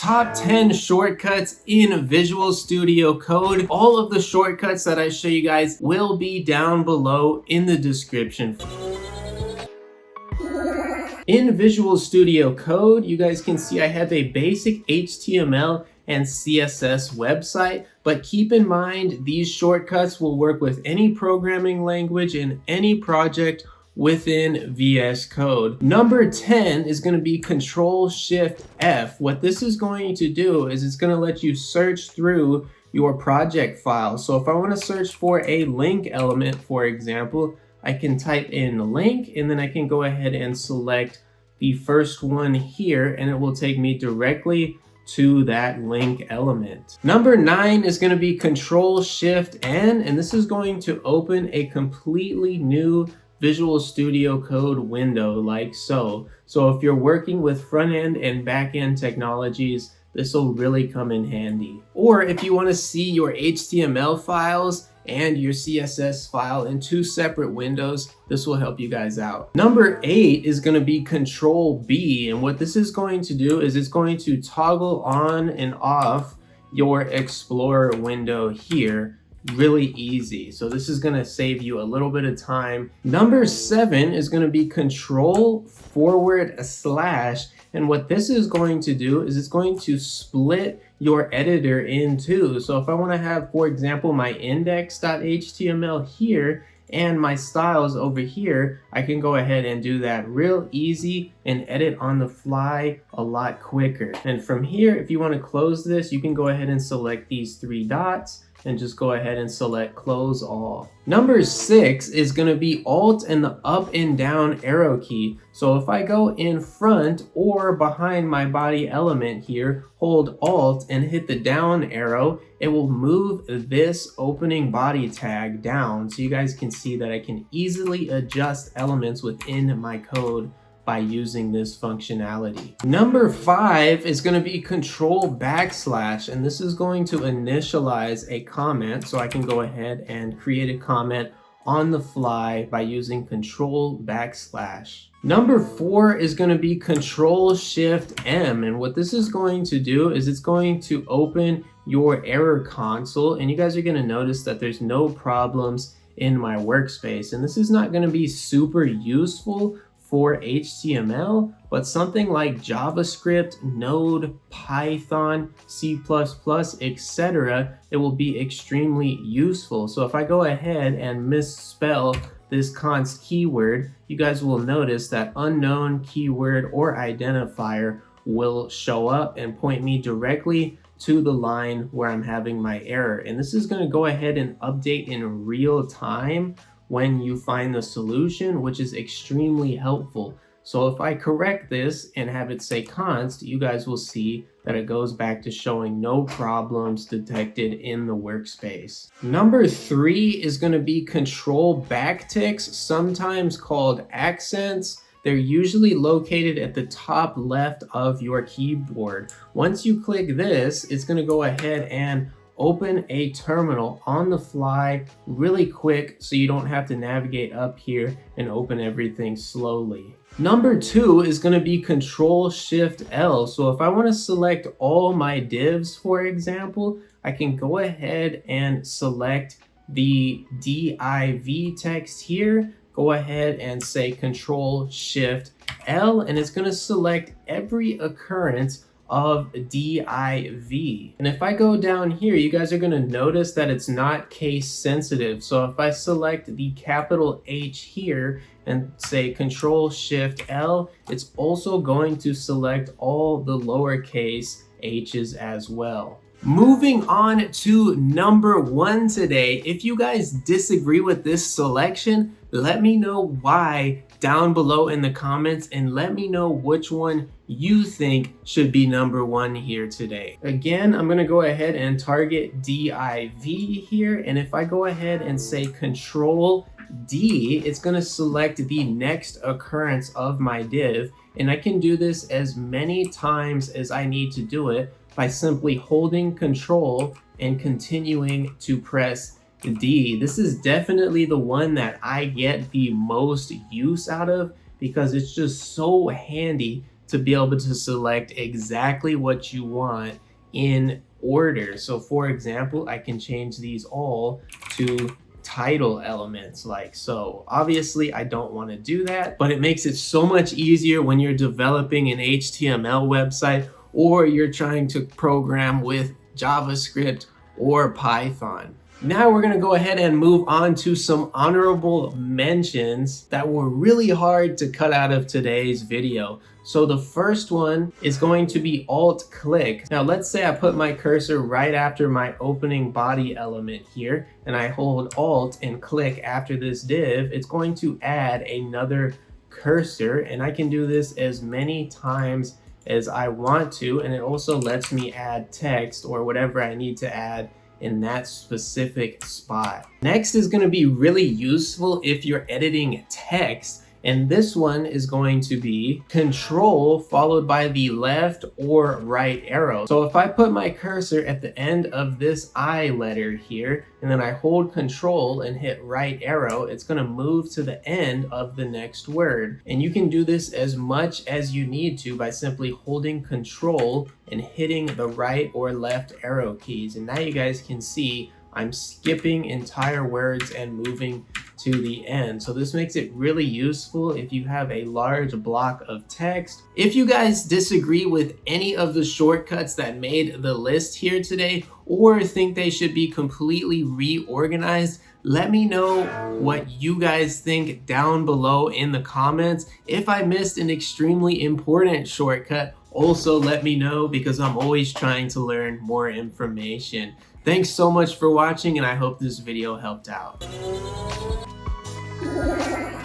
Top 10 shortcuts in Visual Studio Code. All of the shortcuts that I show you guys will be down below in the description. In Visual Studio Code, you guys can see I have a basic HTML and CSS website, but keep in mind these shortcuts will work with any programming language in any project within VS Code. Number 10 is going to be Control-Shift-F. What this is going to do is it's going to let you search through your project file. So if I want to search for a link element, for example, I can type in link and then I can go ahead and select the first one here and it will take me directly to that link element. Number 9 is going to be Control-Shift-N, and this is going to open a completely new Visual Studio Code window like so. So if you're working with front-end and back-end technologies, this will really come in handy. Or if you want to see your HTML files and your CSS file in two separate windows, this will help you guys out. Number 8 is going to be Control-B, and what this is going to do is it's going to toggle on and off your Explorer window here. Really easy. So this is going to save you a little bit of time. Number 7 is going to be Control//, and what this is going to do is it's going to split your editor in two. So if I want to have, for example, my index.html here and my styles over here, I can go ahead and do that real easy and edit on the fly a lot quicker. And from here, if you want to close this, you can go ahead and select these three dots and just go ahead and select close all. Number 6 is going to be Alt and the up and down arrow key. So if I go in front or behind my body element here, hold Alt and hit the down arrow, it will move this opening body tag down. So you guys can see that I can easily adjust elements within my code by using this functionality. Number 5 is going to be Control/, and this is going to initialize a comment. So I can go ahead and create a comment on the fly by using Control/. Number 4 is going to be Control-Shift-M, and what this is going to do is it's going to open your error console, and you guys are going to notice that there's no problems in my workspace. And this is not going to be super useful for HTML, but something like JavaScript, Node, Python, C++, etc., it will be extremely useful. So if I go ahead and misspell this const keyword, you guys will notice that unknown keyword or identifier will show up and point me directly to the line where I'm having my error. And this is going to go ahead and update in real time when you find the solution, which is extremely helpful. So if I correct this and have it say const, you guys will see that it goes back to showing no problems detected in the workspace. Number 3 is going to be Control backticks, sometimes called accents. They're usually located at the top left of your keyboard. Once you click this, it's going to go ahead and open a terminal on the fly really quick so you don't have to navigate up here and open everything slowly. Number 2 is going to be Control-Shift-L. So if I want to select all my divs, for example, I can go ahead and select the div text here, go ahead and say Control-Shift-L, and it's going to select every occurrence of div. And if I go down here, you guys are going to notice that it's not case sensitive. So if I select the capital H here and say Control-Shift-L, it's also going to select all the lowercase h's as well. Moving on to number 1 today. If you guys disagree with this selection, let me know why down below in the comments and let me know which one you think should be number 1 here today. Again, I'm going to go ahead and target div here, and if I go ahead and say Control-D, it's going to select the next occurrence of my div, and I can do this as many times as I need to do it by simply holding Control and continuing to press D. This is definitely the one that I get the most use out of because it's just so handy to be able to select exactly what you want in order. So for example, I can change these all to title elements like so. Obviously, I don't want to do that, but it makes it so much easier when you're developing an HTML website or you're trying to program with JavaScript or Python. Now we're going to go ahead and move on to some honorable mentions that were really hard to cut out of today's video. So the first one is going to be alt click. Now let's say I put my cursor right after my opening body element here and I hold alt and click after this div. It's going to add another cursor and I can do this as many times as I want to, and it also lets me add text or whatever I need to add in that specific spot. Next is going to be really useful if you're editing text, and this one is going to be control followed by the left or right arrow. So if I put my cursor at the end of this I letter here and then I hold control and hit right arrow, it's going to move to the end of the next word. And you can do this as much as you need to by simply holding control and hitting the right or left arrow keys. And now you guys can see I'm skipping entire words and moving to the end. So this makes it really useful if you have a large block of text. If you guys disagree with any of the shortcuts that made the list here today or think they should be completely reorganized, let me know what you guys think down below in the comments. If I missed an extremely important shortcut, also let me know because I'm always trying to learn more information. Thanks so much for watching and I hope this video helped out.